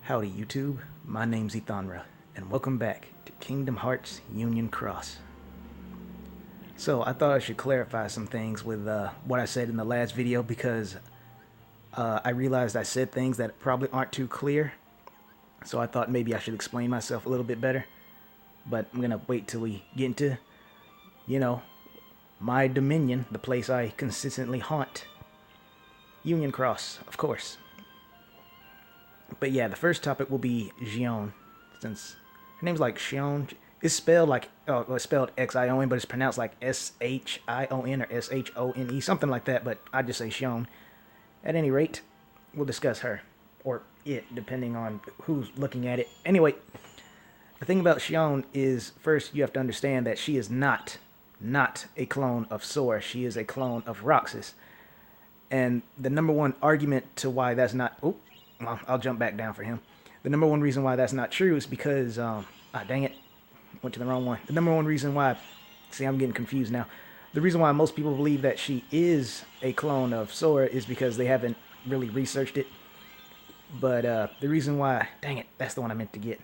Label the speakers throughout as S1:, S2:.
S1: Howdy YouTube, my name's Ethanra, and welcome back to Kingdom Hearts Union Cross. So I thought I should clarify some things with what I said in the last video because I realized I said things that probably aren't too clear. So I thought maybe I should explain myself a little bit better. But I'm going to wait till we get into, my dominion, the place I consistently haunt. Union Cross, of course. But yeah, the first topic will be Xion, since her name's like Xion. It's spelled like, it's spelled Xion, but it's pronounced like Shion or Shone, something like that, but I just say Xion. At any rate, we'll discuss her, or it, depending on who's looking at it. Anyway, the thing about Xion is, first you have to understand that she is not a clone of Sora. She is a clone of Roxas. And the number one argument to why that's not... well, I'll jump back down for him. The number one reason why that's not true is because... dang it. Went to the wrong one. The number one reason why... See, I'm getting confused now. The reason why most people believe that she is a clone of Sora is because they haven't really researched it. But the reason why... Dang it, that's the one I meant to get.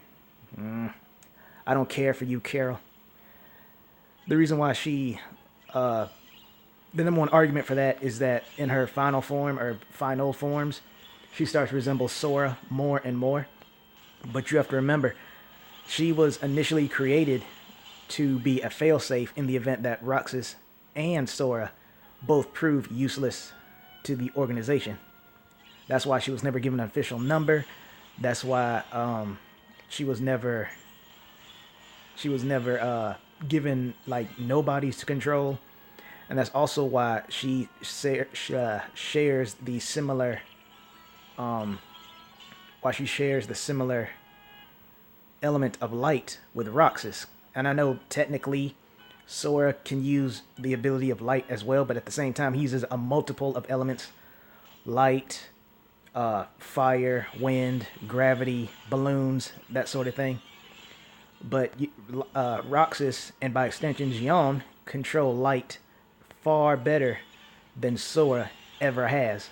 S1: I don't care for you, Carol. The reason why she... the number one argument for that is that in her final form, or final forms, she starts to resemble Sora more and more. But you have to remember, she was initially created to be a failsafe in the event that Roxas and Sora both prove useless to the organization. That's why she was never given an official number. That's why she was never given like nobodies to control. And that's also why she shares the similar element of light with Roxas. And I know technically Sora can use the ability of light as well, but at the same time he uses a multiple of elements: light, fire, wind, gravity, balloons, that sort of thing. But Roxas, and by extension Xion, control light far better than Sora ever has.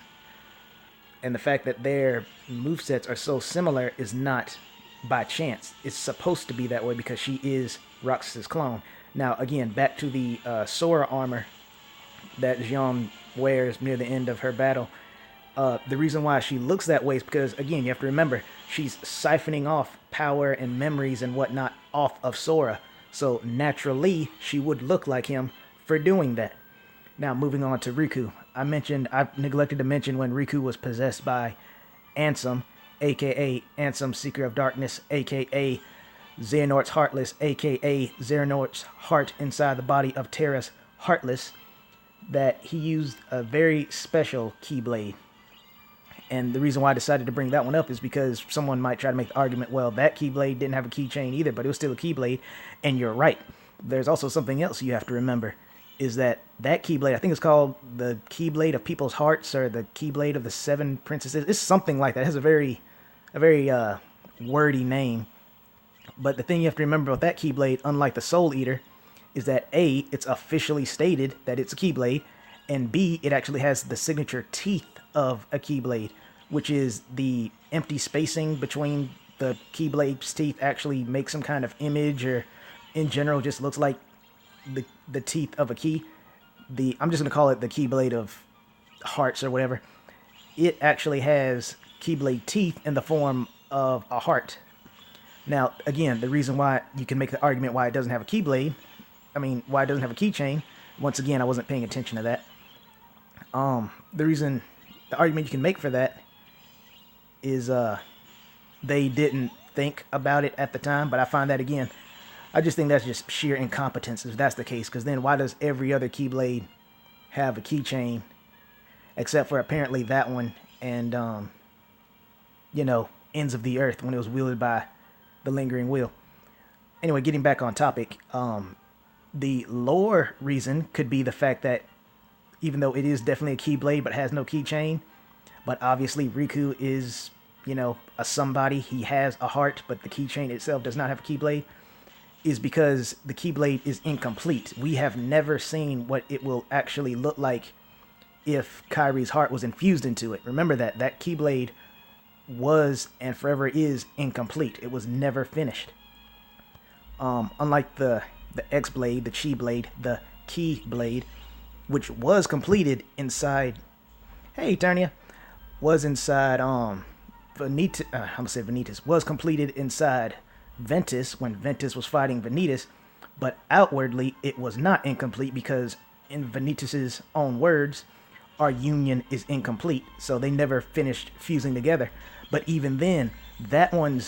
S1: And the fact that their movesets are so similar is not by chance. It's supposed to be that way because she is Roxas' clone. Now, again, back to the Sora armor that Xion wears near the end of her battle. The reason why she looks that way is because, again, you have to remember, she's siphoning off power and memories and whatnot off of Sora. So naturally, she would look like him for doing that. Now, moving on to Riku. I neglected to mention when Riku was possessed by Ansem, aka Ansem, Seeker of Darkness, aka Xehanort's Heartless, aka Xehanort's heart inside the body of Terra's Heartless, that he used a very special Keyblade. And the reason why I decided to bring that one up is because someone might try to make the argument, well, that Keyblade didn't have a keychain either, but it was still a Keyblade. And you're right. There's also something else you have to remember, is that Keyblade, I think it's called the Keyblade of People's Hearts, or the Keyblade of the Seven Princesses. It's something like that. It has a very wordy name. But the thing you have to remember about that Keyblade, unlike the Soul Eater, is that A, it's officially stated that it's a Keyblade, and B, it actually has the signature teeth of a Keyblade, which is the empty spacing between the Keyblade's teeth actually makes some kind of image, or in general just looks like the teeth of a key. I'm just going to call it the Keyblade of Hearts or whatever. It actually has Keyblade teeth in the form of a heart. Now, again, the reason why you can make the argument why it doesn't have a Keyblade, why it doesn't have a keychain, once again, I wasn't paying attention to that. The argument you can make for that is they didn't think about it at the time, but I find that, again, I just think that's just sheer incompetence if that's the case, because then why does every other Keyblade have a keychain except for apparently that one and, Ends of the Earth, when it was wielded by the Lingering Wheel. Anyway, getting back on topic, the lore reason could be the fact that even though it is definitely a Keyblade but has no keychain, but obviously Riku is, a somebody, he has a heart, but the keychain itself does not have a Keyblade, is because the Keyblade is incomplete. We have never seen what it will actually look like if Kyrie's heart was infused into it. Remember that Keyblade was and forever is incomplete. It was never finished. Unlike the X blade, the Chi blade, the Keyblade, which was completed inside. Hey, Eternia, was inside Vanitas. I'm gonna say Vanitas was completed inside Ventus when Ventus was fighting Vanitas, but outwardly it was not incomplete because, in Vanitas's own words, our union is incomplete. So they never finished fusing together. But even then, that one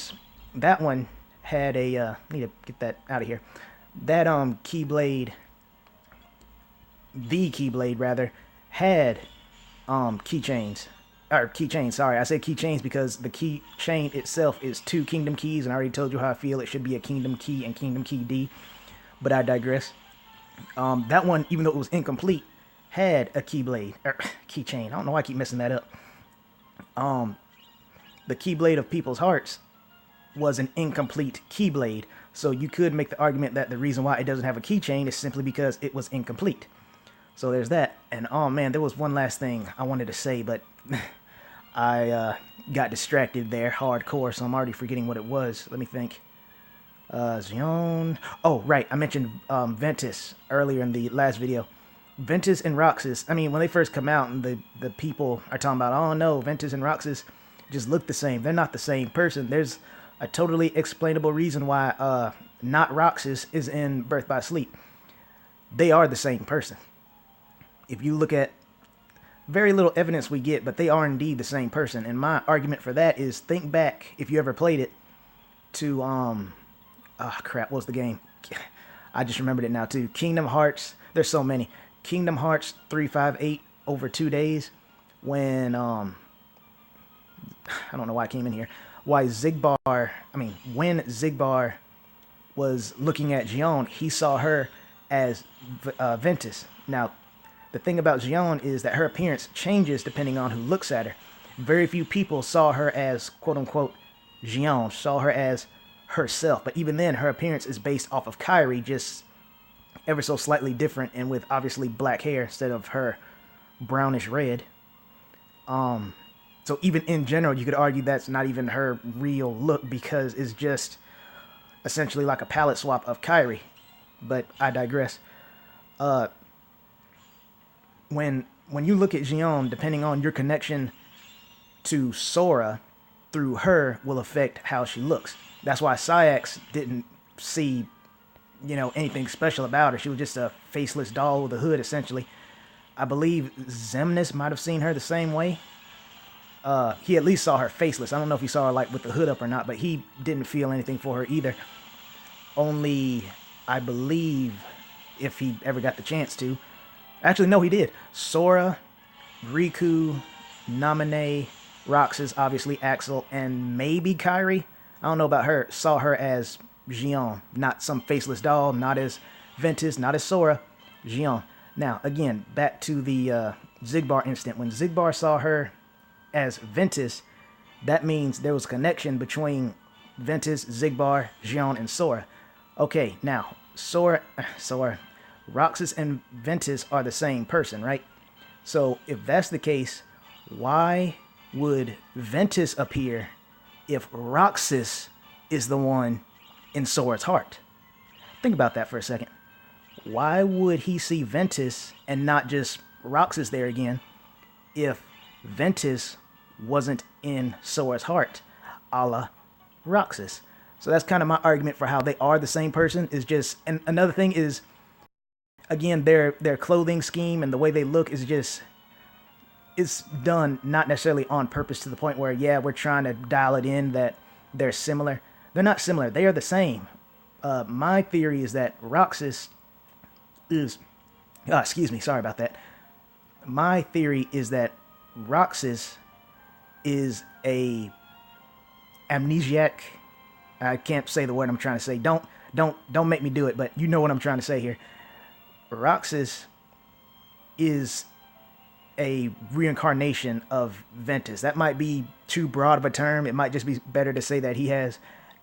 S1: had a need to get that out of here. That Keyblade, the Keyblade rather, had keychains. Or keychains, sorry. I said keychains because the keychain itself is 2 kingdom keys, and I already told you how I feel. It should be a kingdom key and kingdom key D. But I digress. That one, even though it was incomplete, had a keyblade or keychain. I don't know why I keep messing that up. The Keyblade of People's Hearts was an incomplete Keyblade, so you could make the argument that the reason why it doesn't have a keychain is simply because it was incomplete. So there's that. And oh man, there was one last thing I wanted to say, but I got distracted there hardcore, so I'm already forgetting what it was. Let me think. Xion. Oh, right. I mentioned Ventus earlier in the last video. Ventus and Roxas, I mean, when they first come out and the people are talking about, oh no, Ventus and Roxas just look the same. They're not the same person. There's a totally explainable reason why not Roxas is in Birth by Sleep. They are the same person. If you look at very little evidence we get, but they are indeed the same person. And my argument for that is think back, if you ever played it, to, oh crap, what's the game? I just remembered it now too. Kingdom Hearts, there's so many. Kingdom Hearts 358 over 2 days when, I don't know why I came in here. When Zigbar was looking at Xion, he saw her as Ventus. Now, the thing about Xion is that her appearance changes depending on who looks at her. Very few people saw her as quote-unquote Xion, saw her as herself. But even then, her appearance is based off of Kairi, just ever so slightly different and with obviously black hair instead of her brownish red. So even in general, you could argue that's not even her real look because it's just essentially like a palette swap of Kairi. But I digress. When you look at Xion, depending on your connection to Sora, through her will affect how she looks. That's why Sayax didn't see, anything special about her. She was just a faceless doll with a hood, essentially. I believe Xemnas might have seen her the same way. He at least saw her faceless. I don't know if he saw her like with the hood up or not, but he didn't feel anything for her either. Only, I believe, if he ever got the chance to. Actually, no, he did. Sora, Riku, Naminé, Roxas, obviously Axel, and maybe Kairi. I don't know about her. Saw her as Xion, not some faceless doll, not as Ventus, not as Sora, Xion. Now, again, back to the Zigbar incident. When Zigbar saw her as Ventus, that means there was a connection between Ventus, Zigbar, Xion, and Sora. Okay, now, Roxas and Ventus are the same person, right? So, if that's the case, why would Ventus appear if Roxas is the one in Sora's heart? Think about that for a second. Why would he see Ventus and not just Roxas there again if Ventus wasn't in Sora's heart, a la Roxas? So that's kind of my argument for how they are the same person. Is just, and another thing is, again, their clothing scheme and the way they look is just, it's done not necessarily on purpose to the point where, yeah, we're trying to dial it in that they're similar. They're not similar. They are the same. My theory is that Roxas is, sorry about that. My theory is that Roxas is a amnesiac. I can't say the word I'm trying to say. Don't make me do it, but you know what I'm trying to say here. Roxas is a reincarnation of Ventus. That might be too broad of a term. It might just be better to say that he has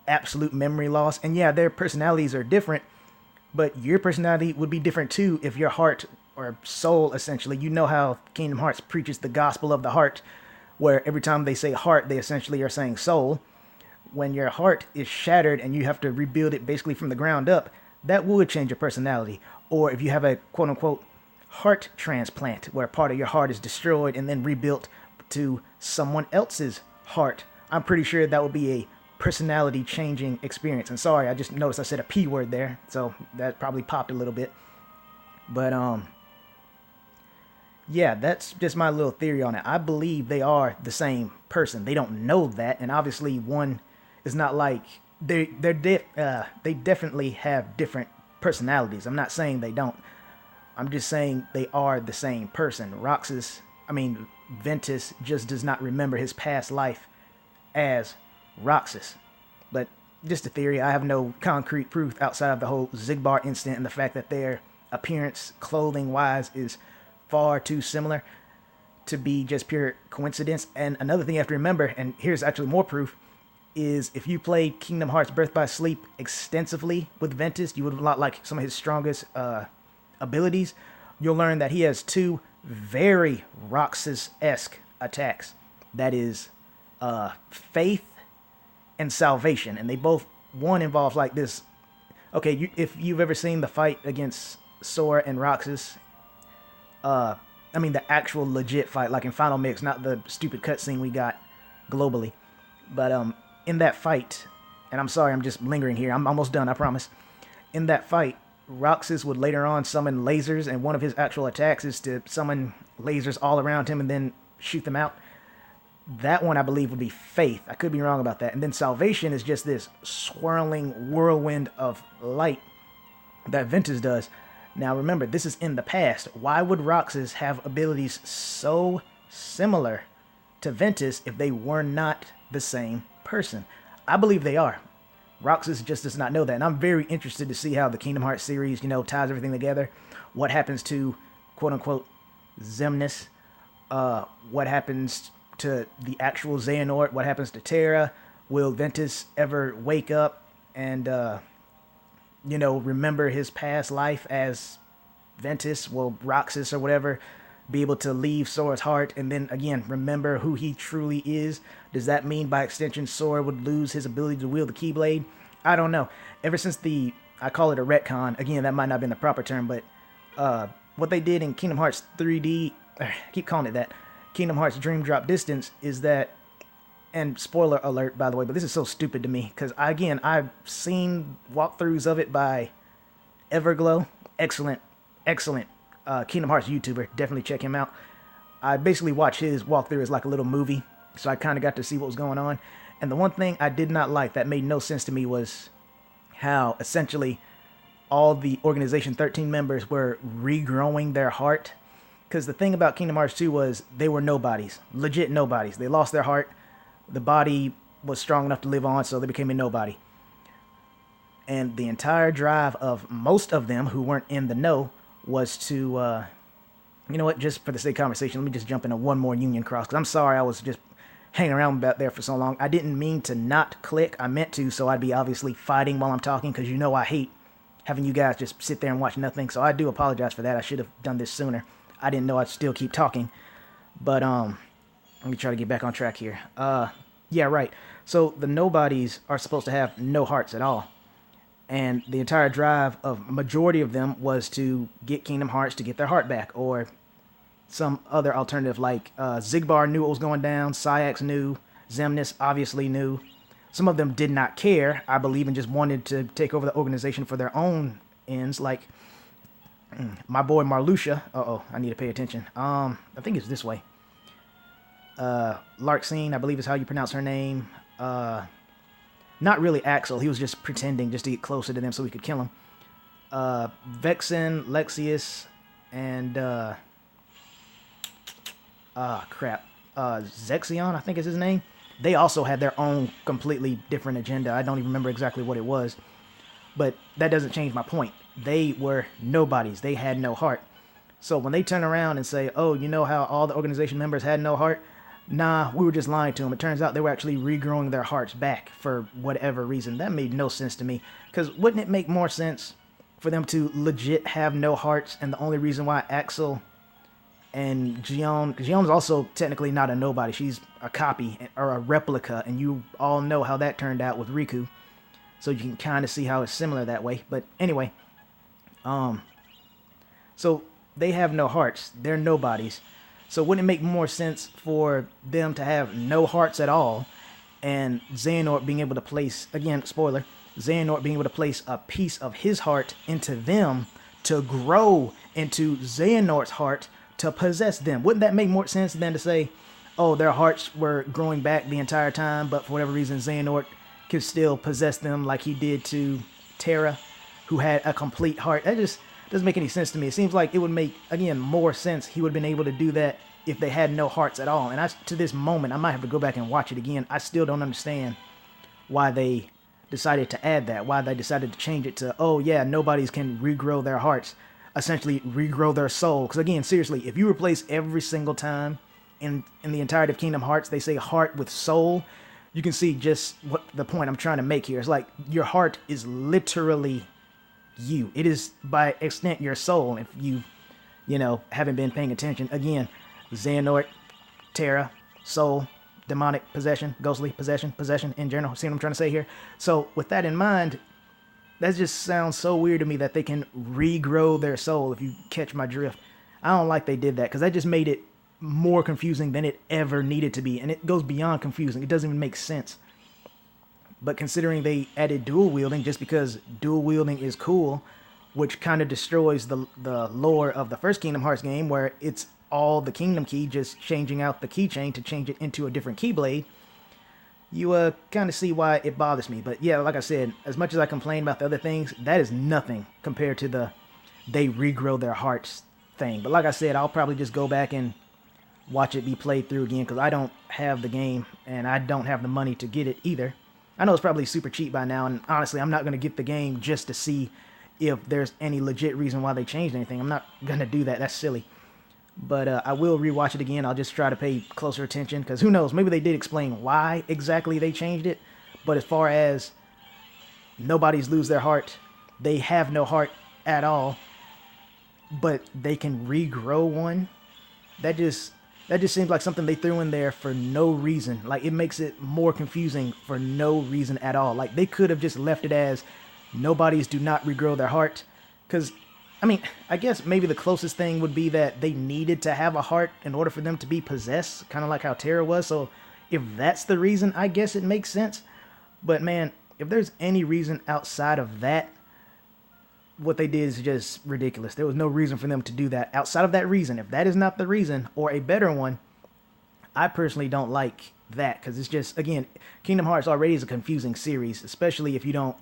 S1: absolute memory loss. And yeah, their personalities are different, but your personality would be different too if your heart or soul, essentially, you know how Kingdom Hearts preaches the gospel of the heart, where every time they say heart, they essentially are saying soul. When your heart is shattered and you have to rebuild it basically from the ground up, that would change your personality. Or if you have a quote unquote heart transplant, where part of your heart is destroyed and then rebuilt to someone else's heart, I'm pretty sure that would be a personality changing experience. And sorry, I just noticed I said a P word there, so that probably popped a little bit. But yeah, that's just my little theory on it. I believe they are the same person. They don't know that, and obviously one is not like they definitely have different personalities. I'm not saying they don't. I'm just saying they are the same person. Ventus just does not remember his past life as Roxas. But just a theory. I have no concrete proof outside of the whole Xigbar incident and the fact that their appearance, clothing-wise, is far too similar to be just pure coincidence. And another thing you have to remember, and here's actually more proof, is if you played Kingdom Hearts Birth by Sleep extensively with Ventus, you would not like some of his strongest abilities. You'll learn that he has two very Roxas-esque attacks. That is Faith and Salvation. And they both, one involves like this. Okay, if you've ever seen the fight against Sora and Roxas, the actual legit fight, like in Final Mix, not the stupid cutscene we got globally. But in that fight, and I'm sorry, I'm just lingering here. I'm almost done, I promise. In that fight, Roxas would later on summon lasers, and one of his actual attacks is to summon lasers all around him and then shoot them out. That one, I believe, would be Faith. I could be wrong about that. And then Salvation is just this swirling whirlwind of light that Ventus does. Now, remember, this is in the past. Why would Roxas have abilities so similar to Ventus if they were not the same person? I believe they are. Roxas just does not know that. And I'm very interested to see how the Kingdom Hearts series, ties everything together. What happens to, quote-unquote, Xemnas? What happens to the actual Xehanort? What happens to Terra? Will Ventus ever wake up and, remember his past life as Ventus? Will Roxas or whatever be able to leave Sora's heart and then, again, remember who he truly is? Does that mean, by extension, Sora would lose his ability to wield the Keyblade? I don't know. Ever since I call it a retcon, again, that might not have been the proper term, but what they did in Kingdom Hearts 3D, I keep calling it that, Kingdom Hearts Dream Drop Distance, is that, and spoiler alert, by the way, but this is so stupid to me, because, I've seen walkthroughs of it by Everglow. Excellent Kingdom Hearts YouTuber. Definitely check him out. I basically watch his walkthrough as like a little movie, so I kind of got to see what was going on. And the one thing I did not like that made no sense to me was how essentially all the Organization 13 members were regrowing their heart. Because the thing about Kingdom Hearts 2 was they were nobodies, legit nobodies. They lost their heart. The body was strong enough to live on, so they became a nobody. And the entire drive of most of them who weren't in the know was to, just for the sake of conversation, let me just jump into one more Union Cross. Because I'm sorry I was just hanging around back there for so long. I didn't mean to not click. I meant to, so I'd be obviously fighting while I'm talking, because I hate having you guys just sit there and watch nothing. So I do apologize for that. I should have done this sooner. I didn't know I'd still keep talking. But, let me try to get back on track here. Yeah, right. So the nobodies are supposed to have no hearts at all. And the entire drive of majority of them was to get Kingdom Hearts to get their heart back, or some other alternative, like Xigbar knew what was going down, Sayax knew, Xemnas obviously knew. Some of them did not care, I believe, and just wanted to take over the organization for their own ends, like my boy Marluxia. I need to pay attention. I think it's this way. Larxene, I believe is how you pronounce her name. Not really Axel, he was just pretending just to get closer to them so we could kill him. Vexen, Lexius, and Zexion, I think is his name. They also had their own completely different agenda. I don't even remember exactly what it was. But that doesn't change my point. They were nobodies. They had no heart. So when they turn around and say, oh, you know how all the organization members had no heart? Nah, we were just lying to them. It turns out they were actually regrowing their hearts back for whatever reason. That made no sense to me. Because wouldn't it make more sense for them to legit have no hearts, and the only reason why Axel And Gion's also technically not a nobody. She's a copy or a replica, and you all know how that turned out with Riku. So you can kind of see how it's similar that way. But anyway, so they have no hearts. They're nobodies. So wouldn't it make more sense for them to have no hearts at all, and Xehanort being able to place, again, spoiler, Xehanort being able to place a piece of his heart into them to grow into Xehanort's heart to possess them? Wouldn't that make more sense than to say, oh, their hearts were growing back the entire time, but for whatever reason, Xehanort could still possess them like he did to Terra, who had a complete heart? That just doesn't make any sense to me. It seems like it would make, again, more sense. He would have been able to do that if they had no hearts at all. And to this moment, I might have to go back and watch it again. I still don't understand why they decided to add that, why they decided to change it to, oh yeah, nobodies can regrow their hearts, essentially regrow their soul. Because again, seriously, if you replace every single time in the entirety of Kingdom Hearts, they say heart with soul, you can see just what the point I'm trying to make here. It's like your heart is literally you. It is by extent your soul. If you haven't been paying attention, again, Xehanort, Terra, soul, demonic possession, ghostly possession in general. See what I'm trying to say here? So with that in mind, that just sounds so weird to me that they can regrow their soul, if you catch my drift. I don't like they did that, because that just made it more confusing than it ever needed to be. And it goes beyond confusing. It doesn't even make sense. But considering they added dual wielding just because dual wielding is cool, which kind of destroys the lore of the first Kingdom Hearts game, where it's all the Kingdom Key, just changing out the keychain to change it into a different Keyblade, you kind of see why it bothers me. But yeah, like I said, as much as I complain about the other things, that is nothing compared to the they regrow their hearts thing. But like I said, I'll probably just go back and watch it be played through again, because I don't have the game and I don't have the money to get it either. I know it's probably super cheap by now, and honestly, I'm not going to get the game just to see if there's any legit reason why they changed anything. I'm not going to do that. That's silly. But I will rewatch it again. I'll just try to pay closer attention, because who knows, maybe they did explain why exactly they changed it. But as far as nobodies lose their heart, they have no heart at all, but they can regrow one, that just seems like something they threw in there for no reason. Like, it makes it more confusing for no reason at all. Like, they could have just left it as nobodies do not regrow their heart, because I mean, I guess maybe the closest thing would be that they needed to have a heart in order for them to be possessed, kind of like how Terra was. So if that's the reason, I guess it makes sense. But man, if there's any reason outside of that, what they did is just ridiculous. There was no reason for them to do that outside of that reason. If that is not the reason, or a better one, I personally don't like that, because it's just, again, Kingdom Hearts already is a confusing series, especially if you don't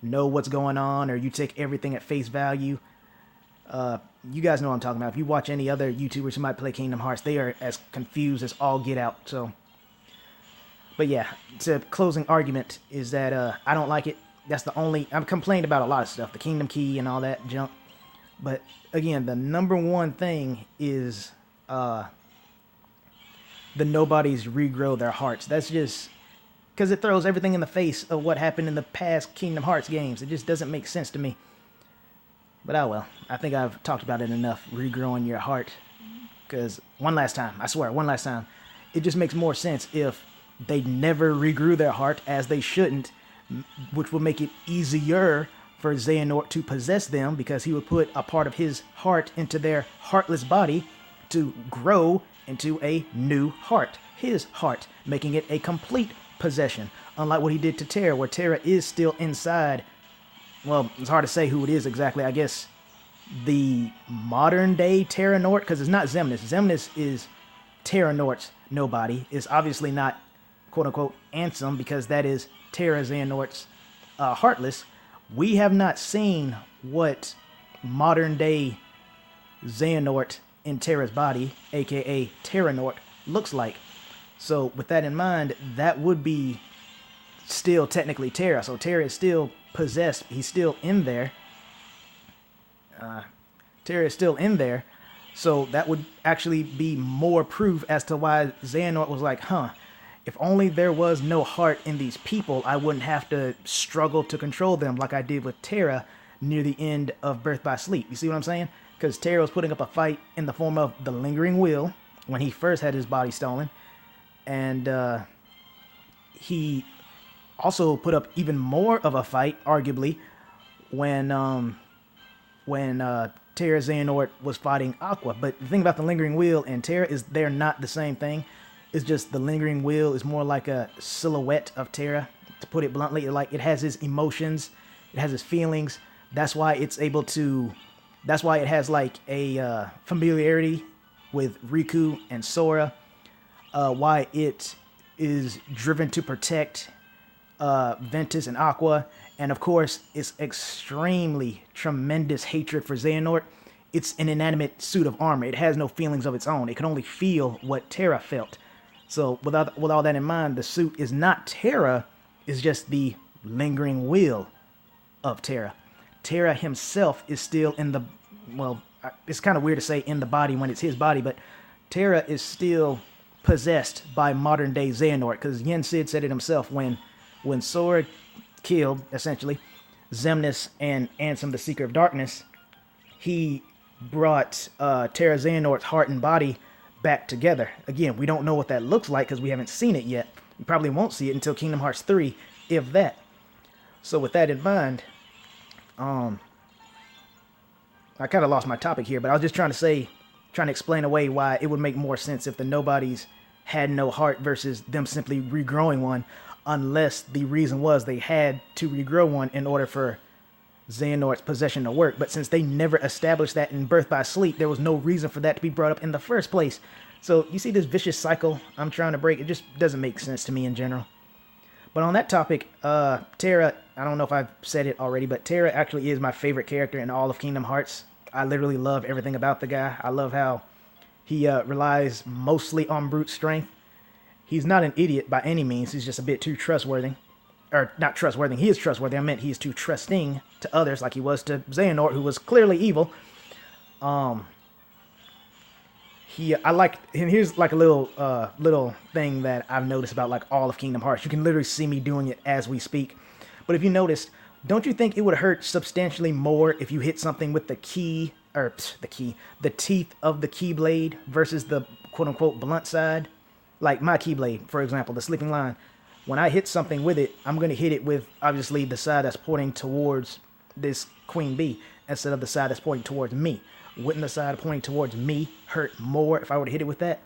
S1: know what's going on or you take everything at face value. You guys know what I'm talking about. If you watch any other YouTubers who might play Kingdom Hearts, they are as confused as all get out. So, but yeah, the closing argument is that I don't like it. That's the only... I've complained about a lot of stuff, the Kingdom Key and all that junk. But again, the number one thing is the nobodies regrow their hearts. That's just... because it throws everything in the face of what happened in the past Kingdom Hearts games. It just doesn't make sense to me. But oh well, I think I've talked about it enough, regrowing your heart. Because one last time, I swear, one last time, it just makes more sense if they never regrew their heart, as they shouldn't, which would make it easier for Xehanort to possess them, because he would put a part of his heart into their heartless body to grow into a new heart, his heart, making it a complete possession, unlike what he did to Terra, where Terra is still inside. Well, it's hard to say who it is exactly. I guess the modern day Terranort, because it's not Xemnas. Xemnas is Terranort's nobody. It's obviously not quote unquote Ansem, because that is Terra Xehanort's Heartless. We have not seen what modern day Xehanort in Terra's body, aka Terranort, looks like. So with that in mind, that would be still technically Terra. So Terra is still possessed. He's still in there. Terra is still in there. So that would actually be more proof as to why Xehanort was like, if only there was no heart in these people, I wouldn't have to struggle to control them like I did with Terra near the end of Birth by Sleep. You see what I'm saying? because Terra was putting up a fight in the form of the Lingering Will when he first had his body stolen, and he also put up even more of a fight, arguably, when Terra Xehanort was fighting Aqua. But the thing about the Lingering Will and Terra is they're not the same thing. It's just the Lingering Will is more like a silhouette of Terra, to put it bluntly. Like, it has his emotions, it has his feelings. That's why it's able to. That's why it has like a familiarity with Riku and Sora. Why it is driven to protect Ventus and Aqua, and of course its extremely tremendous hatred for Xehanort. It's an inanimate suit of armor. It has no feelings of its own. It can only feel what Terra felt. So with all that in mind, the suit is not Terra, it's just the Lingering Will of Terra. Terra himself is still in the, well, it's kind of weird to say in the body when it's his body, but Terra is still possessed by modern day Xehanort, because Yen Sid said it himself when Sora killed, essentially, Xemnas and Ansem, the Seeker of Darkness, he brought Terra Xehanort's heart and body back together. Again, we don't know what that looks like because we haven't seen it yet. We probably won't see it until Kingdom Hearts 3, if that. So with that in mind, I kind of lost my topic here, but I was just trying to explain away why it would make more sense if the Nobodies had no heart versus them simply regrowing one, unless the reason was they had to regrow one in order for Xehanort's possession to work. But since they never established that in Birth by Sleep, there was no reason for that to be brought up in the first place. So you see this vicious cycle I'm trying to break. It just doesn't make sense to me in general. But on that topic, Terra, I don't know if I've said it already, but Terra actually is my favorite character in all of Kingdom Hearts. I literally love everything about the guy. I love how he relies mostly on brute strength. He's not an idiot by any means. He's just a bit too trustworthy. Or, not trustworthy. He is trustworthy. I meant he is too trusting to others, like he was to Xehanort, who was clearly evil. And here's like a little thing that I've noticed about like all of Kingdom Hearts. You can literally see me doing it as we speak. But if you noticed, don't you think it would hurt substantially more if you hit something with the teeth of the Keyblade versus the quote-unquote blunt side? Like my Keyblade, for example, the Sleeping Lion. When I hit something with it, I'm going to hit it with, obviously, the side that's pointing towards this Queen Bee instead of the side that's pointing towards me. Wouldn't the side pointing towards me hurt more if I were to hit it with that?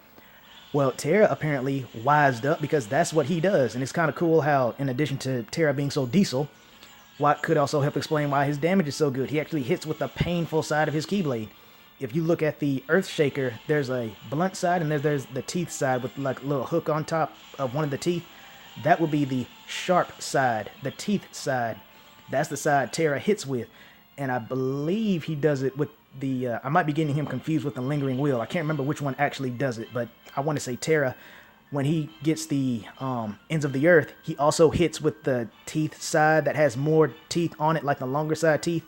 S1: Well, Terra apparently wised up because that's what he does. And it's kind of cool how, in addition to Terra being so diesel, what could also help explain why his damage is so good. He actually hits with the painful side of his Keyblade. If you look at the Earthshaker, there's a blunt side and there's the teeth side with like a little hook on top of one of the teeth. That would be the sharp side, the teeth side. That's the side Terra hits with. And I believe he does it with the, I might be getting him confused with the Lingering Will. I can't remember which one actually does it, but I want to say Terra, when he gets the ends of the earth, he also hits with the teeth side that has more teeth on it, like the longer side teeth.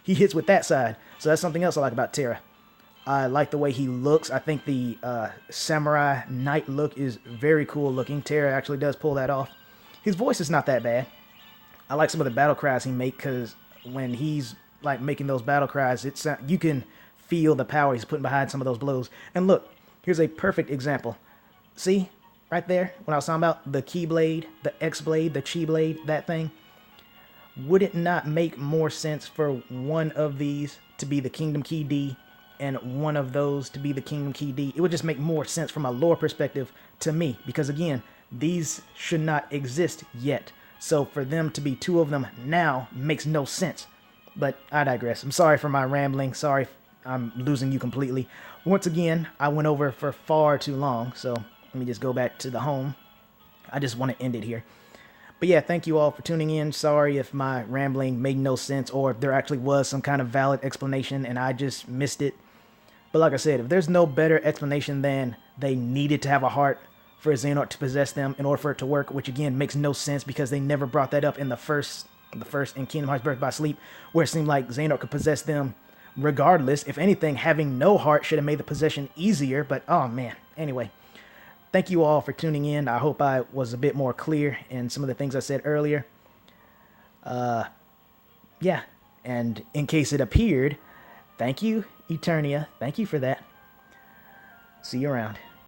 S1: He hits with that side. So that's something else I like about Terra. I like the way he looks. I think the samurai knight look is very cool looking. Terra actually does pull that off. His voice is not that bad. I like some of the battle cries he makes because when he's like making those battle cries, you can feel the power he's putting behind some of those blows. And look, here's a perfect example. See, right there, when I was talking about the Keyblade, the X-Blade, the Chi-Blade, that thing. Would it not make more sense for one of these to be the Kingdom Key D and one of those to be the Kingdom Key D? It would just make more sense from a lore perspective to me. Because again, these should not exist yet. So for them to be two of them now makes no sense. But I digress. I'm sorry for my rambling. Sorry if I'm losing you completely. Once again, I went over for far too long. So let me just go back to the home. I just want to end it here. But yeah, thank you all for tuning in. Sorry if my rambling made no sense or if there actually was some kind of valid explanation and I just missed it. But like I said, if there's no better explanation than they needed to have a heart for Xehanort to possess them in order for it to work, which again makes no sense because they never brought that up in the first in Kingdom Hearts Birth by Sleep, where it seemed like Xehanort could possess them regardless. If anything, having no heart should have made the possession easier, but oh man. Anyway, thank you all for tuning in. I hope I was a bit more clear in some of the things I said earlier. Yeah, and in case it appeared, thank you. Eternia. Thank you for that. See you around.